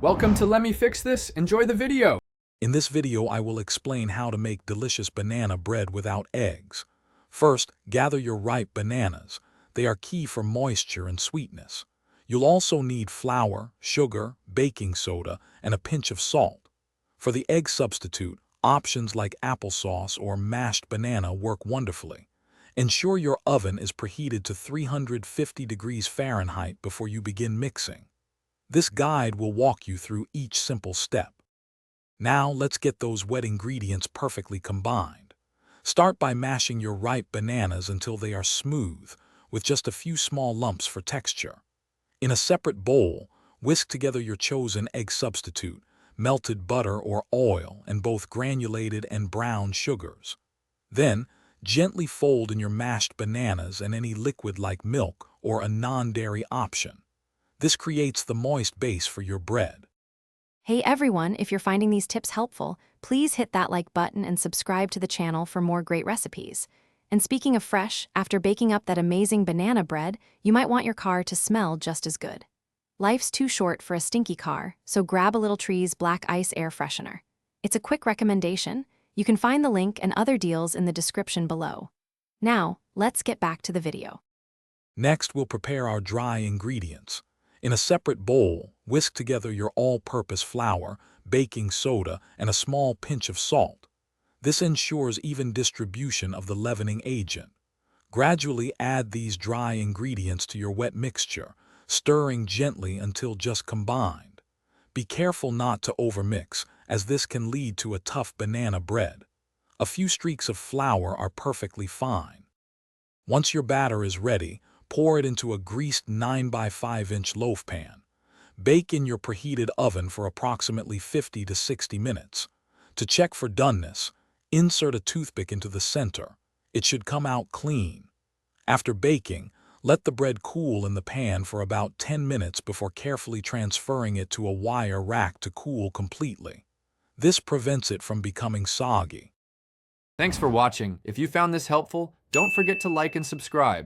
Welcome to Let Me Fix This. Enjoy the video. In this video, I will explain how to make delicious banana bread without eggs. First, gather your ripe bananas. They are key for moisture and sweetness. You'll also need flour, sugar, baking soda, and a pinch of salt. For the egg substitute, options like applesauce or mashed banana work wonderfully. Ensure your oven is preheated to 350 degrees Fahrenheit before you begin mixing. This guide will walk you through each simple step. Now let's get those wet ingredients perfectly combined. Start by mashing your ripe bananas until they are smooth, with just a few small lumps for texture. In a separate bowl, whisk together your chosen egg substitute, melted butter or oil, and both granulated and brown sugars. Then, gently fold in your mashed bananas and any liquid like milk or a non-dairy option. This creates the moist base for your bread. Hey everyone, if you're finding these tips helpful, please hit that like button and subscribe to the channel for more great recipes. And speaking of fresh, after baking up that amazing banana bread, you might want your car to smell just as good. Life's too short for a stinky car, so grab a Little Tree's Black Ice Air Freshener. It's a quick recommendation. You can find the link and other deals in the description below. Now, let's get back to the video. Next, we'll prepare our dry ingredients. In a separate bowl, whisk together your all-purpose flour, baking soda, and a small pinch of salt. This ensures even distribution of the leavening agent. Gradually add these dry ingredients to your wet mixture, stirring gently until just combined. Be careful not to overmix, as this can lead to a tough banana bread. A few streaks of flour are perfectly fine. Once your batter is ready, pour it into a greased 9 by 5 inch loaf pan. Bake in your preheated oven for approximately 50 to 60 minutes. To check for doneness, insert a toothpick into the center. It should come out clean. After baking, let the bread cool in the pan for about 10 minutes before carefully transferring it to a wire rack to cool completely. This prevents it from becoming soggy. Thanks for watching. If you found this helpful, don't forget to like and subscribe.